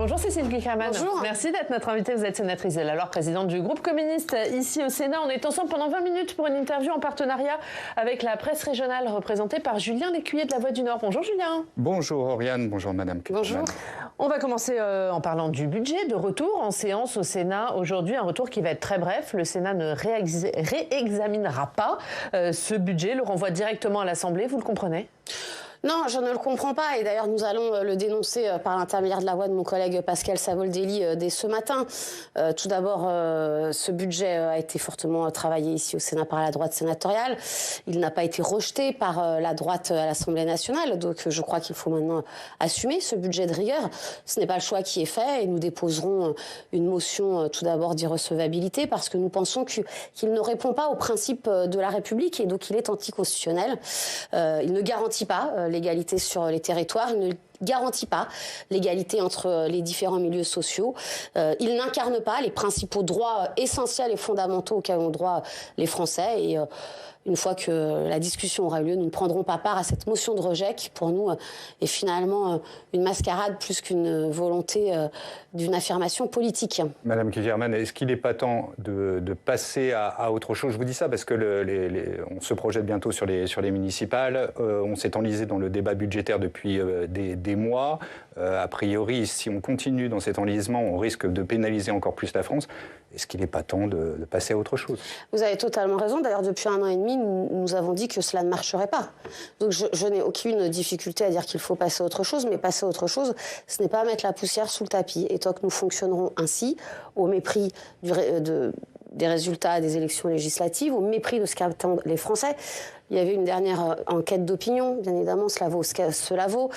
Bonjour Cécile Cukierman. Bonjour. Merci d'être notre invitée. Vous êtes sénatrice et alors présidente du groupe communiste ici au Sénat. On est ensemble pendant 20 minutes pour une interview en partenariat avec la presse régionale représentée par Julien Lécuyer de La Voix du Nord. Bonjour Julien. Bonjour Oriane, bonjour Madame Cukierman. Bonjour. On va commencer en parlant du budget, de retour en séance au Sénat. Aujourd'hui, un retour qui va être très bref. Le Sénat ne réexaminera pas ce budget, le renvoie directement à l'Assemblée. Vous le comprenez ? Non, je ne le comprends pas. Et d'ailleurs, nous allons le dénoncer par l'intermédiaire de la voix de mon collègue Pascal Savoldelli dès ce matin. Tout d'abord, ce budget a été fortement travaillé ici au Sénat par la droite sénatoriale. Il n'a pas été rejeté par la droite à l'Assemblée nationale. Donc, je crois qu'il faut maintenant assumer ce budget de rigueur. Ce n'est pas le choix qui est fait. Et nous déposerons une motion, tout d'abord, d'irrecevabilité parce que nous pensons qu'il ne répond pas aux principes de la République et donc il est anticonstitutionnel. Il ne garantit pas l'égalité sur les territoires, il ne garantit pas l'égalité entre les différents milieux sociaux. Il n'incarne pas les principaux droits essentiels et fondamentaux auxquels ont droit les Français. Et une fois que la discussion aura eu lieu, nous ne prendrons pas part à cette motion de rejet qui, pour nous, est finalement une mascarade plus qu'une volonté d'une affirmation politique. Madame Cukierman, est-ce qu'il n'est pas temps de passer à autre chose? Je vous dis ça parce que on se projette bientôt sur les municipales. On s'est enlisé dans le débat budgétaire depuis des mois. A priori, si on continue dans cet enlisement, on risque de pénaliser encore plus la France. Est-ce qu'il n'est pas temps de passer à autre chose? Vous avez totalement raison. D'ailleurs, depuis 1 an et demi, nous avons dit que cela ne marcherait pas. Donc je n'ai aucune difficulté à dire qu'il faut passer à autre chose, mais passer à autre chose, ce n'est pas mettre la poussière sous le tapis. Et tant que nous fonctionnerons ainsi, au mépris des résultats des élections législatives, au mépris de ce qu'attendent les Français. Il y avait une dernière enquête d'opinion, bien évidemment, cela vaut ce que cela vaut.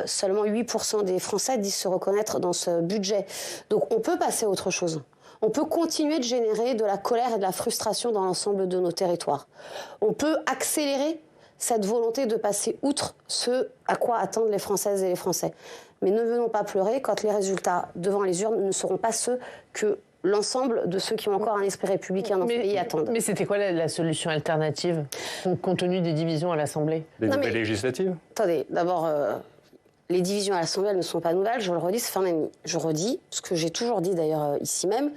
Seulement 8% des Français disent se reconnaître dans ce budget. Donc on peut passer à autre chose. On peut continuer de générer de la colère et de la frustration dans l'ensemble de nos territoires. On peut accélérer cette volonté de passer outre ce à quoi attendent les Françaises et les Français. Mais ne venons pas pleurer quand les résultats devant les urnes ne seront pas ceux que l'ensemble de ceux qui ont encore un esprit républicain dans ce pays attendent. Mais c'était quoi la solution alternative, compte tenu des divisions à l'Assemblée? Les nouvelles législatives? Attendez, d'abord, les divisions à l'Assemblée, elles ne sont pas nouvelles, je le redis, c'est fin d'année. Je redis, ce que j'ai toujours dit d'ailleurs ici même,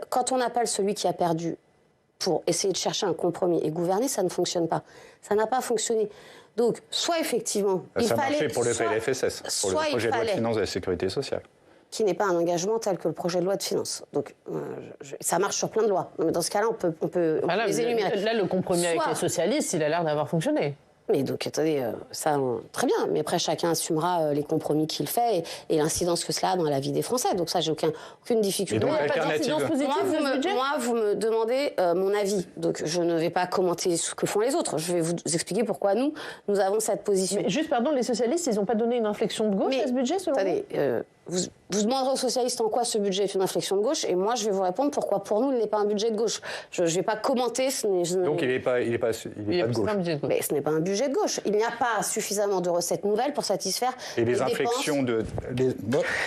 quand on appelle celui qui a perdu pour essayer de chercher un compromis et gouverner, ça ne fonctionne pas. Ça n'a pas fonctionné. Donc, soit effectivement, ça marchait pour le PLFSS, pour le projet de loi de finances de la sécurité sociale. Qui n'est pas un engagement tel que le projet de loi de finances. Donc, ça marche sur plein de lois. Mais dans ce cas-là, on peut les énumérer. Là, le compromis avec les socialistes, il a l'air d'avoir fonctionné. Mais donc, attendez, ça, très bien. Mais après, chacun assumera les compromis qu'il fait et l'incidence que cela a dans la vie des Français. Donc ça, j'ai aucune difficulté. Et donc, l'alternative. Moi, vous me demandez mon avis. Donc, je ne vais pas commenter ce que font les autres. Je vais vous expliquer pourquoi nous avons cette position. Mais juste, pardon, les socialistes, ils n'ont pas donné une inflexion de gauche à ce budget, selon vous? Vous demanderez aux socialistes en quoi ce budget est une inflexion de gauche, et moi je vais vous répondre pourquoi pour nous il n'est pas un budget de gauche. Je ne vais pas commenter. Donc il n'est pas de gauche. Mais ce n'est pas un budget de gauche. Il n'y a pas suffisamment de recettes nouvelles pour satisfaire les inflexions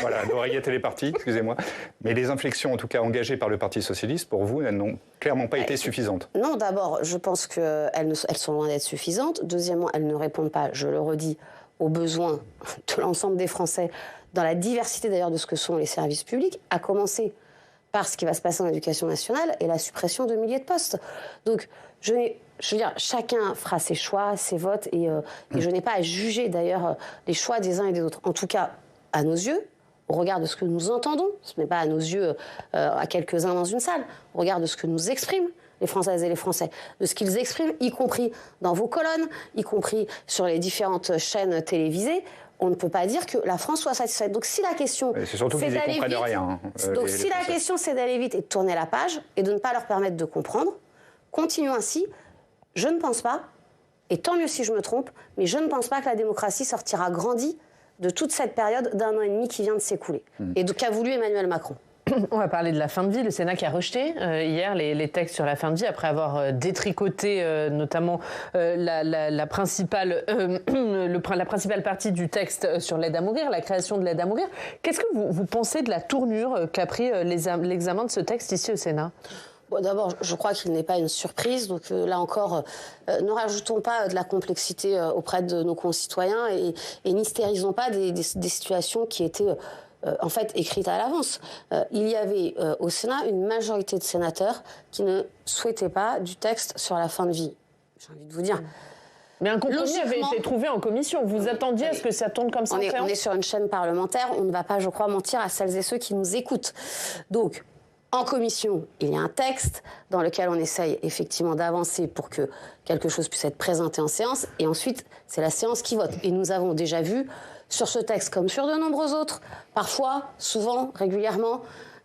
voilà, l'oreillette elle est partie, excusez-moi. Mais les inflexions en tout cas engagées par le Parti socialiste, pour vous, elles n'ont clairement pas été suffisantes. Non, d'abord, je pense qu'elles sont loin d'être suffisantes. Deuxièmement, elles ne répondent pas, je le redis, aux besoins de l'ensemble des Français, dans la diversité d'ailleurs de ce que sont les services publics, à commencer par ce qui va se passer en éducation nationale et la suppression de milliers de postes. Donc, je veux dire, chacun fera ses choix, ses votes, et je n'ai pas à juger d'ailleurs les choix des uns et des autres. En tout cas, à nos yeux, au regard de ce que nous entendons, ce n'est pas à nos yeux à quelques-uns dans une salle, au regard de ce que nous expriment les Françaises et les Français, de ce qu'ils expriment, y compris dans vos colonnes, y compris sur les différentes chaînes télévisées, on ne peut pas dire que la France soit satisfaite. Donc si la question, c'est surtout qu'ils n'y comprennent rien. Donc si la question c'est d'aller vite et de tourner la page et de ne pas leur permettre de comprendre, continuons ainsi. Je ne pense pas, et tant mieux si je me trompe, mais je ne pense pas que la démocratie sortira grandie de toute cette période d'1 an et demi qui vient de s'écouler et de qu'a voulu Emmanuel Macron. On va parler de la fin de vie. Le Sénat qui a rejeté hier les textes sur la fin de vie après avoir détricoté notamment la principale partie du texte sur l'aide à mourir, la création de l'aide à mourir. Qu'est-ce que vous pensez de la tournure qu'a pris l'examen de ce texte ici au Sénat ? Bon, d'abord, je crois qu'il n'est pas une surprise. Donc là encore, ne rajoutons pas de la complexité auprès de nos concitoyens et n'hystérisons pas des situations qui étaient en fait écrite à l'avance. Il y avait au Sénat une majorité de sénateurs qui ne souhaitaient pas du texte sur la fin de vie. J'ai envie de vous dire... Mais un compromis avait été trouvé en commission. Vous attendiez à ce que ça tourne comme ça en séance ? On est sur une chaîne parlementaire. On ne va pas, je crois, mentir à celles et ceux qui nous écoutent. Donc, en commission, il y a un texte dans lequel on essaye effectivement d'avancer pour que quelque chose puisse être présenté en séance. Et ensuite, c'est la séance qui vote. Et nous avons déjà vu, sur ce texte comme sur de nombreux autres, parfois, souvent, régulièrement,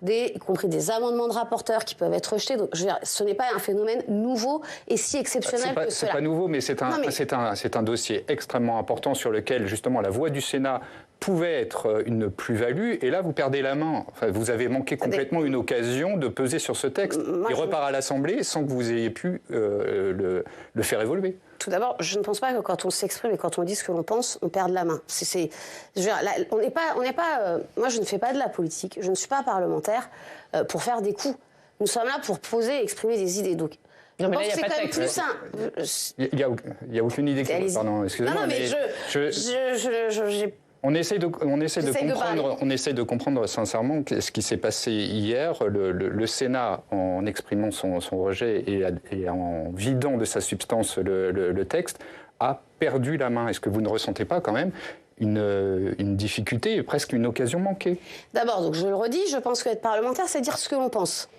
y compris des amendements de rapporteurs qui peuvent être rejetés. Donc, je veux dire, ce n'est pas un phénomène nouveau et si exceptionnel que cela. C'est pas nouveau, mais c'est un dossier extrêmement important sur lequel, justement, la voix du Sénat pouvait être une plus-value, et là, vous perdez la main. Enfin, vous avez manqué complètement une occasion de peser sur ce texte. Il repart à l'Assemblée sans que vous ayez pu le faire évoluer. Tout d'abord, je ne pense pas que quand on s'exprime et quand on dit ce que l'on pense, on perde la main. Moi, je ne fais pas de la politique, je ne suis pas parlementaire pour faire des coups. Nous sommes là pour poser et exprimer des idées. Donc, non, mais là, il n'y a pas de texte. Il n'y a aucune idée. Pardon, excusez-moi. Non, mais on essaie de comprendre sincèrement ce qui s'est passé hier. Le Sénat, en exprimant son rejet et en vidant de sa substance le texte, a perdu la main. Est-ce que vous ne ressentez pas quand même une difficulté, presque une occasion manquée? D'abord, donc je le redis, je pense qu'être parlementaire, c'est dire ce que l'on pense.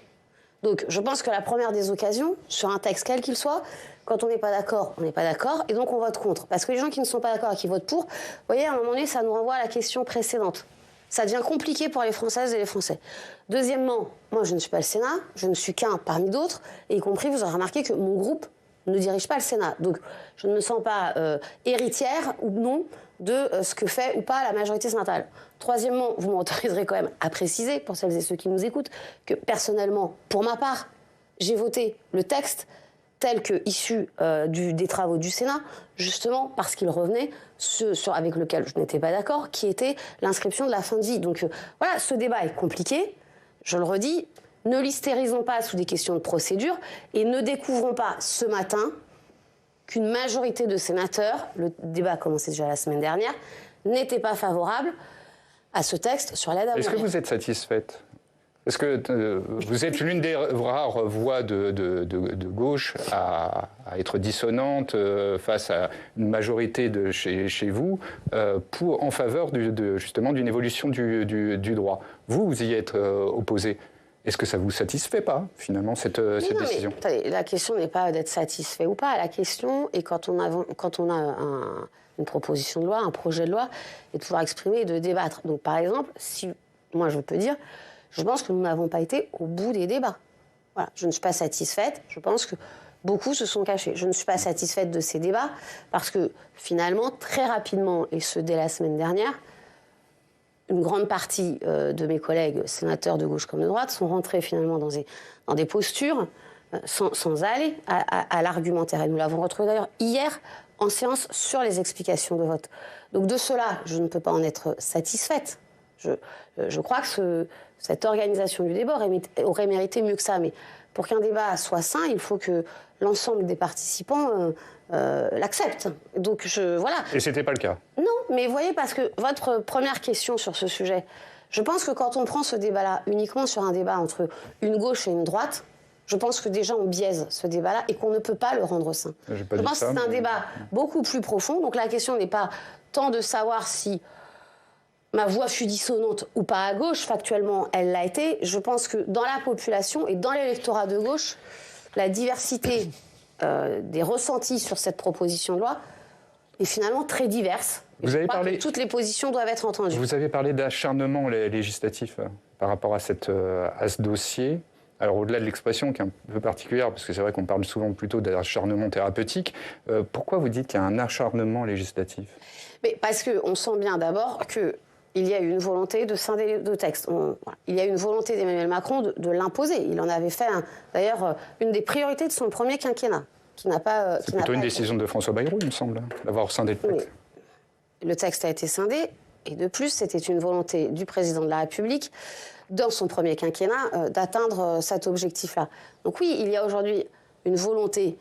Donc je pense que la première des occasions, sur un texte quel qu'il soit, quand on n'est pas d'accord, on n'est pas d'accord, et donc on vote contre. Parce que les gens qui ne sont pas d'accord et qui votent pour, vous voyez, à un moment donné, ça nous renvoie à la question précédente. Ça devient compliqué pour les Françaises et les Français. Deuxièmement, moi, je ne suis pas le Sénat, je ne suis qu'un parmi d'autres, et y compris, vous aurez remarqué que mon groupe ne dirige pas le Sénat. Donc, je ne me sens pas héritière ou non de ce que fait ou pas la majorité sénatoriale. Troisièmement, vous m'autoriserez quand même à préciser, pour celles et ceux qui nous écoutent, que personnellement, pour ma part, j'ai voté le texte tel que issu des travaux du Sénat, justement parce qu'il revenait avec lequel je n'étais pas d'accord, qui était l'inscription de la fin de vie. Donc voilà, ce débat est compliqué, je le redis, ne l'hystérisons pas sous des questions de procédure et ne découvrons pas ce matin qu'une majorité de sénateurs, le débat a commencé déjà la semaine dernière, n'était pas favorable à ce texte sur l'aide à mourir. Est-ce que vous êtes satisfaite ? Parce que vous êtes l'une des rares voix de gauche à être dissonante face à une majorité chez vous en faveur justement d'une évolution du droit. Vous y êtes opposé. Est-ce que ça ne vous satisfait pas, finalement, cette décision ? Mais, attendez, la question n'est pas d'être satisfait ou pas. La question est quand on a une proposition de loi, un projet de loi, et de pouvoir exprimer et de débattre. Donc, par exemple, si moi je peux dire... Je pense que nous n'avons pas été au bout des débats. Voilà, je ne suis pas satisfaite. Je pense que beaucoup se sont cachés. Je ne suis pas satisfaite de ces débats parce que finalement, très rapidement, et ce dès la semaine dernière, une grande partie de mes collègues sénateurs de gauche comme de droite sont rentrés finalement dans des postures sans aller à l'argumentaire. Et nous l'avons retrouvé d'ailleurs hier en séance sur les explications de vote. Donc de cela, je ne peux pas en être satisfaite. Je crois que cette organisation du débat aurait mérité mieux que ça. Mais pour qu'un débat soit sain, il faut que l'ensemble des participants l'acceptent. Donc voilà. Et c'était pas le cas. Non, mais vous voyez, parce que votre première question sur ce sujet, je pense que quand on prend ce débat-là uniquement sur un débat entre une gauche et une droite, je pense que déjà on biaise ce débat-là et qu'on ne peut pas le rendre sain. Je pense que c'est un débat beaucoup plus profond. Donc la question n'est pas tant de savoir si ma voix fut dissonante ou pas à gauche, factuellement elle l'a été. Je pense que dans la population et dans l'électorat de gauche, la diversité des ressentis sur cette proposition de loi est finalement très diverse. Que toutes les positions doivent être entendues. Vous avez parlé d'acharnement législatif par rapport à ce dossier. Alors au-delà de l'expression qui est un peu particulière, parce que c'est vrai qu'on parle souvent plutôt d'acharnement thérapeutique, pourquoi vous dites qu'il y a un acharnement législatif ? Mais parce qu'on sent bien d'abord qu'il y a eu une volonté de scinder le texte. Il y a eu une volonté d'Emmanuel Macron de l'imposer. Il en avait fait d'ailleurs une des priorités de son premier quinquennat. C'est plutôt une décision de François Bayrou, il me semble, d'avoir scindé le texte. Oui. Le texte a été scindé, et de plus, c'était une volonté du président de la République, dans son premier quinquennat, d'atteindre cet objectif-là. Donc oui, il y a aujourd'hui une volonté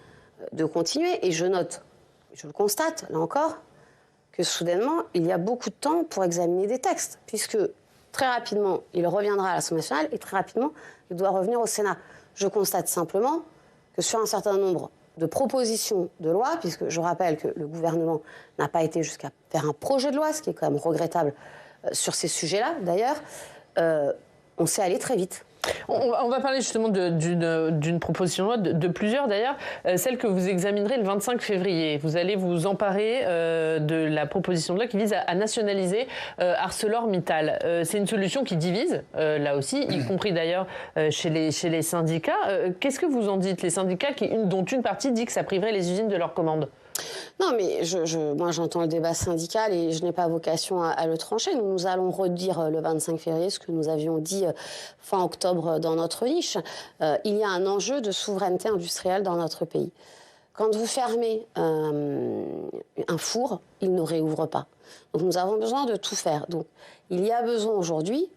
de continuer, et je note, je le constate, là encore, que soudainement, il y a beaucoup de temps pour examiner des textes, puisque Très rapidement, il reviendra à l'Assemblée nationale et très rapidement, il doit revenir au Sénat. Je constate simplement que sur un certain nombre de propositions de loi, puisque je rappelle que le gouvernement n'a pas été jusqu'à faire un projet de loi, ce qui est quand même regrettable sur ces sujets-là, d'ailleurs, on s'est allé très vite. On va parler justement d'une proposition de loi, de plusieurs d'ailleurs, celle que vous examinerez le 25 février. Vous allez vous emparer de la proposition de loi qui vise à nationaliser ArcelorMittal. C'est une solution qui divise, là aussi, y compris d'ailleurs chez les syndicats. Qu'est-ce que vous en dites, les syndicats dont une partie dit que ça priverait les usines de leurs commandes ? Non, mais moi, j'entends le débat syndical et je n'ai pas vocation à le trancher. Nous allons redire le 25 février ce que nous avions dit fin octobre dans notre niche. Il y a un enjeu de souveraineté industrielle dans notre pays. Quand vous fermez un four, il ne réouvre pas. Donc nous avons besoin de tout faire. Donc il y a besoin aujourd'hui...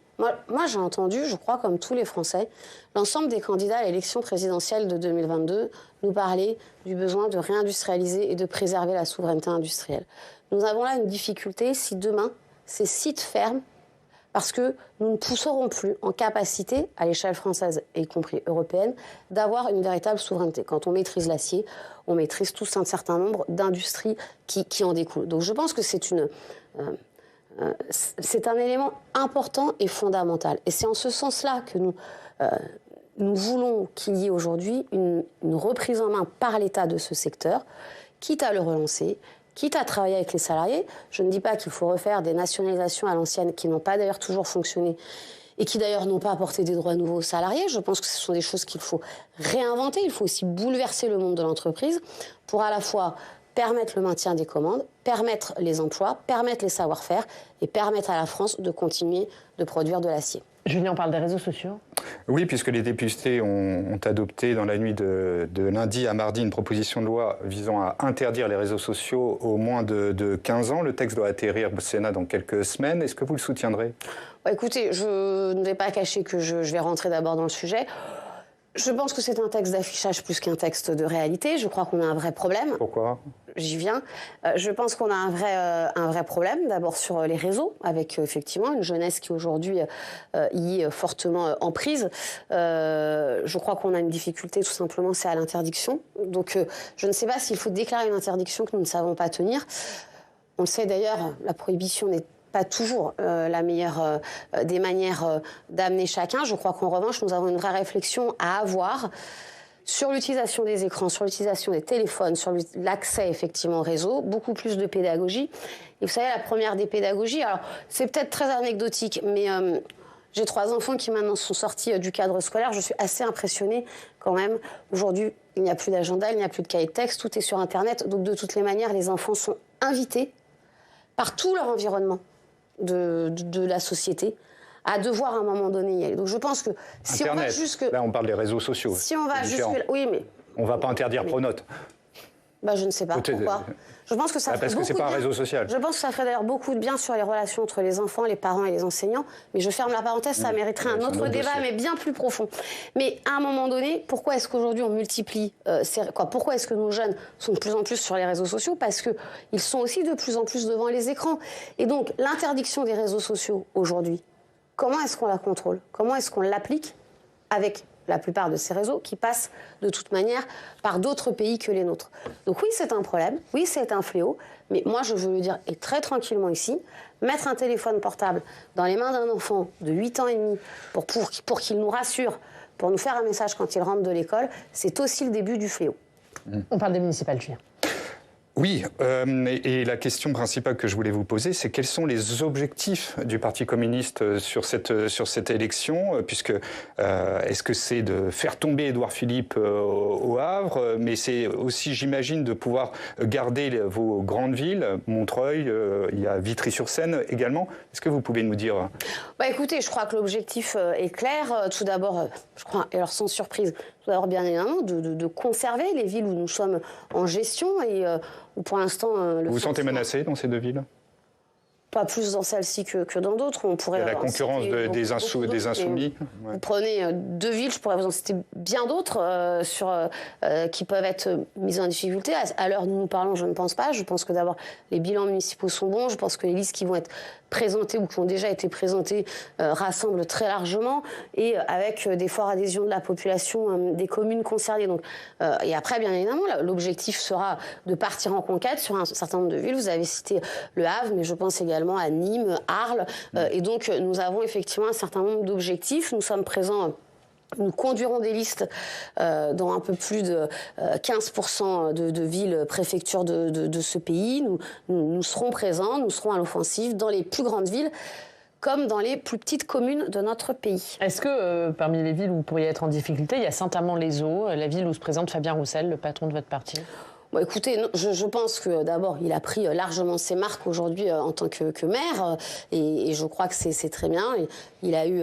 Moi, j'ai entendu, je crois, comme tous les Français, l'ensemble des candidats à l'élection présidentielle de 2022 nous parler du besoin de réindustrialiser et de préserver la souveraineté industrielle. Nous avons là une difficulté si demain, ces sites ferment, parce que nous ne serons plus en capacité, à l'échelle française et y compris européenne, d'avoir une véritable souveraineté. Quand on maîtrise l'acier, on maîtrise tous un certain nombre d'industries qui en découlent. Donc je pense que c'est un élément important et fondamental. Et c'est en ce sens-là que nous voulons qu'il y ait aujourd'hui une reprise en main par l'État de ce secteur, quitte à le relancer, quitte à travailler avec les salariés. Je ne dis pas qu'il faut refaire des nationalisations à l'ancienne qui n'ont pas d'ailleurs toujours fonctionné et qui d'ailleurs n'ont pas apporté des droits nouveaux aux salariés. Je pense que ce sont des choses qu'il faut réinventer. Il faut aussi bouleverser le monde de l'entreprise pour à la fois permettre le maintien des commandes, permettre les emplois, permettre les savoir-faire et permettre à la France de continuer de produire de l'acier. Julien, on parle des réseaux sociaux ? Oui, puisque les députés ont adopté dans la nuit de lundi à mardi une proposition de loi visant à interdire les réseaux sociaux aux moins de 15 ans. Le texte doit atterrir au Sénat dans quelques semaines. Est-ce que vous le soutiendrez ? Écoutez, je ne vais pas cacher que je vais rentrer d'abord dans le sujet. Je pense que c'est un texte d'affichage plus qu'un texte de réalité. Je crois qu'on a un vrai problème. Pourquoi ? J'y viens. Je pense qu'on a un vrai problème, d'abord sur les réseaux, avec effectivement une jeunesse qui aujourd'hui y est fortement en prise. Je crois qu'on a une difficulté, tout simplement, c'est à l'interdiction. Donc je ne sais pas s'il faut déclarer une interdiction que nous ne savons pas tenir. On le sait d'ailleurs, la prohibition n'est pas toujours la meilleure des manières d'amener chacun. Je crois qu'en revanche, nous avons une vraie réflexion à avoir sur l'utilisation des écrans, sur l'utilisation des téléphones, sur l'accès effectivement au réseau, beaucoup plus de pédagogie. Et vous savez, la première des pédagogies, alors c'est peut-être très anecdotique, mais j'ai 3 enfants qui maintenant sont sortis du cadre scolaire. Je suis assez impressionnée quand même. Aujourd'hui, il n'y a plus d'agenda, il n'y a plus de cahier de texte, tout est sur Internet. Donc de toutes les manières, les enfants sont invités par tout leur environnement de la société à devoir à un moment donné y aller. Donc je pense que si Internet. on va jusque... Là, on parle des réseaux sociaux. Si on va jusque... Oui, mais... On ne va pas interdire Pronote. Je ne sais pas. Pourquoi. Je pense que ça ferait parce que c'est pas un réseau social. Je pense que ça ferait d'ailleurs beaucoup de bien sur les relations entre les enfants, les parents et les enseignants. Mais je ferme la parenthèse, ça mériterait un autre débat, mais bien plus profond. Mais à un moment donné, pourquoi est-ce qu'aujourd'hui on multiplie pourquoi est-ce que nos jeunes sont de plus en plus sur les réseaux sociaux ? Parce qu'ils sont aussi de plus en plus devant les écrans. Et donc l'interdiction des réseaux sociaux aujourd'hui, comment est-ce qu'on la contrôle ? Comment est-ce qu'on l'applique avec la plupart de ces réseaux qui passent de toute manière par d'autres pays que les nôtres. Donc oui, c'est un problème, oui, c'est un fléau, mais moi je veux le dire, et très tranquillement ici, mettre un téléphone portable dans les mains d'un enfant de 8 ans et demi pour qu'il nous rassure, pour nous faire un message quand il rentre de l'école, c'est aussi le début du fléau. On parle des municipales, Julien. Oui, et la question principale que je voulais vous poser, c'est quels sont les objectifs du Parti communiste sur cette élection, puisque est-ce que c'est de faire tomber Édouard Philippe au Havre, mais c'est aussi, j'imagine, de pouvoir garder vos grandes villes, Montreuil, il y a Vitry-sur-Seine également. Est-ce que vous pouvez nous dire... Écoutez, je crois que l'objectif est clair. Tout d'abord, je crois, et alors sans surprise, tout d'abord bien évidemment, de conserver les villes où nous sommes en gestion et où pour l'instant... vous vous sentez menacé dans ces 2 villes ? Pas plus dans celle-ci que dans d'autres. On pourrait il y a la concurrence des insoumis. Vous prenez 2 villes, je pourrais vous en citer bien d'autres qui peuvent être mises en difficulté. À l'heure où nous parlons, je ne pense pas. Je pense que d'abord, les bilans municipaux sont bons. Je pense que les listes qui vont être présentés ou qui ont déjà été présentés rassemblent très largement et avec des fortes adhésions de la population des communes concernées. Donc, et après, bien évidemment, l'objectif sera de partir en conquête sur un certain nombre de villes. Vous avez cité Le Havre, mais je pense également à Nîmes, Arles. Et donc, nous avons effectivement un certain nombre d'objectifs. Nous sommes présents. Nous conduirons des listes dans un peu plus de 15% de villes, préfectures de ce pays. Nous serons présents, nous serons à l'offensive dans les plus grandes villes comme dans les plus petites communes de notre pays. Est-ce que parmi les villes où vous pourriez être en difficulté, il y a Saint-Amand-les-Eaux, la ville où se présente Fabien Roussel, le patron de votre parti ? Bon, écoutez, non, je pense que d'abord, il a pris largement ses marques aujourd'hui en tant que maire et je crois que c'est très bien. Il a eu...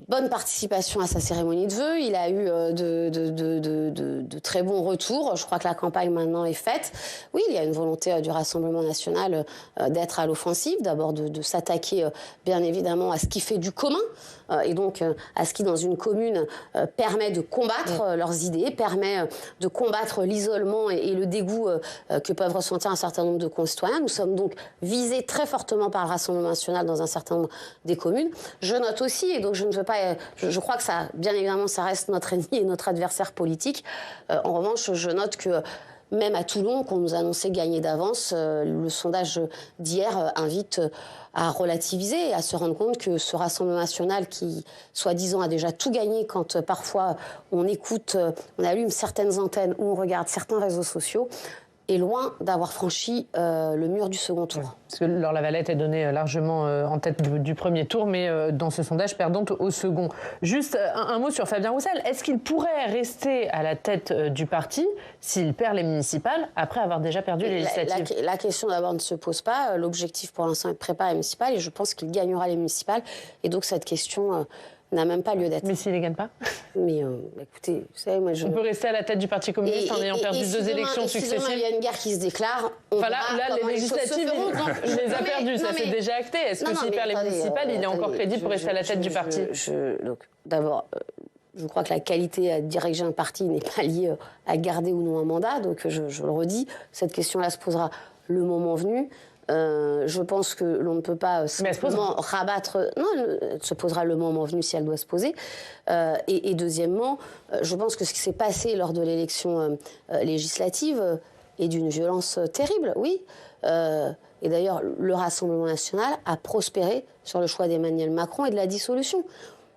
bonne participation à sa cérémonie de vœux. Il a eu de très bons retours. Je crois que la campagne maintenant est faite. Oui, il y a une volonté du Rassemblement national d'être à l'offensive, d'abord de s'attaquer bien évidemment à ce qui fait du commun et donc à ce qui dans une commune permet de combattre leurs idées, permet de combattre l'isolement et le dégoût que peuvent ressentir un certain nombre de concitoyens. Nous sommes donc visés très fortement par le Rassemblement national dans un certain nombre des communes. Je note aussi, et donc je ne veux pas... Je crois que ça, bien évidemment, ça reste notre ennemi et notre adversaire politique. En revanche, je note que même à Toulon, qu'on nous annonçait gagner d'avance, le sondage d'hier invite à relativiser et à se rendre compte que ce Rassemblement national qui, soi-disant, a déjà tout gagné quand parfois on écoute, on allume certaines antennes ou on regarde certains réseaux sociaux, est loin d'avoir franchi le mur du second tour. Parce que Laure Lavalette est donnée largement en tête du premier tour, mais dans ce sondage perdante au second. Juste un mot sur Fabien Roussel. Est-ce qu'il pourrait rester à la tête du parti s'il perd les municipales après avoir déjà perdu les législatives ? La question d'abord ne se pose pas. L'objectif pour l'instant est de préparer les municipales et je pense qu'il gagnera les municipales. Et donc cette question... n'a même pas lieu d'être. Mais s'il ne les gagne pas ? Mais écoutez, vous savez, moi je... On peut rester à la tête du Parti communiste en ayant perdu deux élections successives. Si demain il y a une guerre qui se déclare, on là, les législatives, je les ai perdues, ça c'est déjà acté. Est-ce que s'il perd les municipales, il est encore crédible pour rester à la tête du parti ? Donc, d'abord, je crois que la qualité à diriger un parti n'est pas liée à garder ou non un mandat. Donc je le redis, cette question-là se posera le moment venu. Je pense que l'on ne peut pas simplement rabattre... Non, elle se posera le moment venu si elle doit se poser. Et deuxièmement, je pense que ce qui s'est passé lors de l'élection législative est d'une violence terrible, oui. Et d'ailleurs, le Rassemblement national a prospéré sur le choix d'Emmanuel Macron et de la dissolution.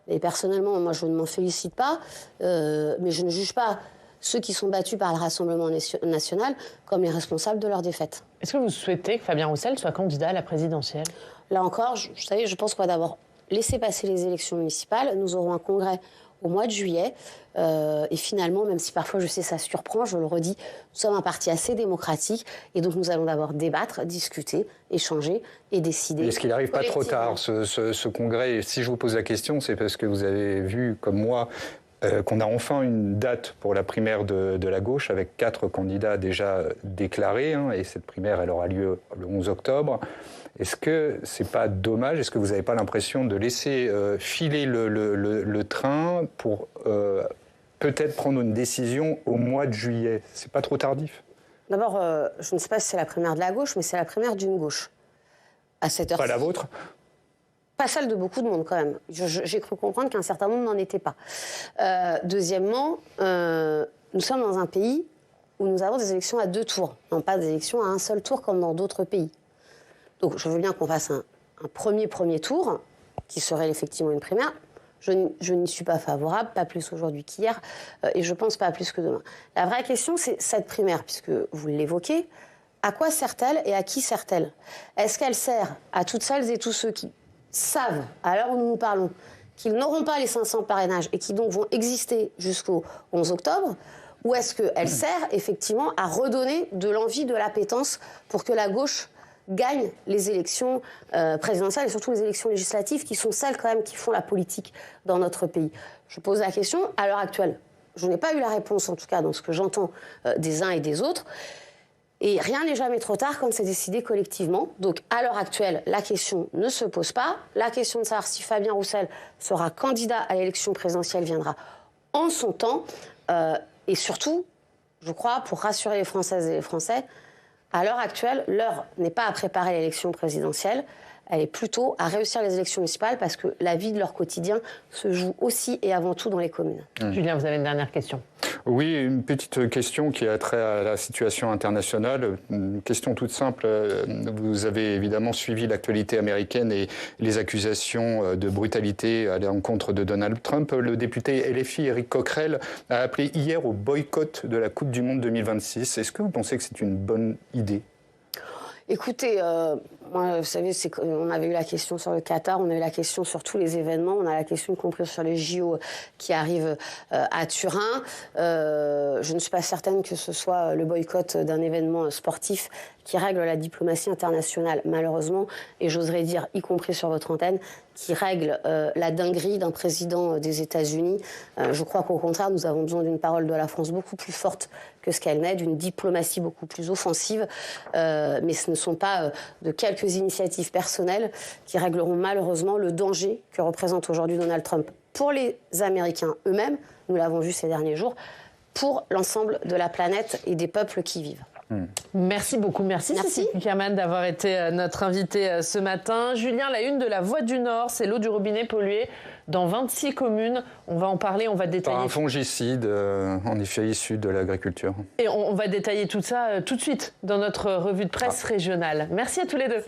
Et personnellement, moi, je ne m'en félicite pas, mais je ne juge pas ceux qui sont battus par le Rassemblement national comme les responsables de leur défaite. Est-ce que vous souhaitez que Fabien Roussel soit candidat à la présidentielle ? Là encore, je pense qu'on va d'abord laisser passer les élections municipales. Nous aurons un congrès au mois de juillet. Et finalement, même si parfois je sais ça surprend, je le redis, nous sommes un parti assez démocratique. Et donc nous allons d'abord débattre, discuter, échanger et décider. Est-ce qu'il n'arrive pas trop tard, ce congrès ? Et si je vous pose la question, c'est parce que vous avez vu, comme moi, qu'on a enfin une date pour la primaire de la gauche avec 4 candidats déjà déclarés. Et cette primaire, elle aura lieu le 11 octobre. Est-ce que c'est pas dommage ? Est-ce que vous n'avez pas l'impression de laisser filer le train pour peut-être prendre une décision au mois de juillet ? C'est pas trop tardif ? D'abord, je ne sais pas si c'est la primaire de la gauche, mais c'est la primaire d'une gauche. À cette heure-ci. Pas la vôtre ? Pas celle de beaucoup de monde, quand même. J'ai cru comprendre qu'un certain nombre n'en était pas. Deuxièmement, nous sommes dans un pays où nous avons des élections à 2 tours, non pas des élections à un seul tour comme dans d'autres pays. Donc, je veux bien qu'on fasse un premier tour, qui serait effectivement une primaire. Je n'y suis pas favorable, pas plus aujourd'hui qu'hier, et je pense pas plus que demain. La vraie question, c'est cette primaire, puisque vous l'évoquez, à quoi sert-elle et à qui sert-elle ? Est-ce qu'elle sert à toutes celles et tous ceux qui savent, à l'heure où nous parlons, qu'ils n'auront pas les 500 parrainages et qui donc vont exister jusqu'au 11 octobre, ou est-ce qu'elle sert effectivement à redonner de l'envie, de l'appétence pour que la gauche gagne les élections présidentielles et surtout les élections législatives qui sont celles quand même qui font la politique dans notre pays ? Je pose la question à l'heure actuelle. Je n'ai pas eu la réponse, en tout cas dans ce que j'entends des uns et des autres. Et rien n'est jamais trop tard quand c'est décidé collectivement. Donc, à l'heure actuelle, la question ne se pose pas. La question de savoir si Fabien Roussel sera candidat à l'élection présidentielle viendra en son temps. Et surtout, je crois, pour rassurer les Françaises et les Français, à l'heure actuelle, l'heure n'est pas à préparer l'élection présidentielle. elle est plutôt à réussir les élections municipales parce que la vie de leur quotidien se joue aussi et avant tout dans les communes. Julien, vous avez une dernière question. Oui, une petite question qui a trait à la situation internationale. Une question toute simple. Vous avez évidemment suivi l'actualité américaine et les accusations de brutalité à l'encontre de Donald Trump. Le député LFI, Éric Coquerel, a appelé hier au boycott de la Coupe du Monde 2026. Est-ce que vous pensez que c'est une bonne idée ? Écoutez, moi, vous savez, on avait eu la question sur le Qatar, on a eu la question sur tous les événements, on a la question y compris sur les JO qui arrivent à Turin. Je ne suis pas certaine que ce soit le boycott d'un événement sportif qui règle la diplomatie internationale, malheureusement, et j'oserais dire, y compris sur votre antenne, qui règle la dinguerie d'un président des États-Unis. Je crois qu'au contraire, nous avons besoin d'une parole de la France beaucoup plus forte que ce qu'elle n'est, d'une diplomatie beaucoup plus offensive. Mais ce ne sont pas de quelques initiatives personnelles qui régleront malheureusement le danger que représente aujourd'hui Donald Trump pour les Américains eux-mêmes, nous l'avons vu ces derniers jours, pour l'ensemble de la planète et des peuples qui y vivent. Merci beaucoup. Merci. Cécile Cukierman d'avoir été notre invitée ce matin. Julien, la une de La Voix du Nord, c'est l'eau du robinet polluée dans 26 communes. On va en parler, on va détailler. Par un fongicide, en effet, issu de l'agriculture. Et on va détailler tout ça tout de suite dans notre revue de presse régionale. Merci à tous les deux.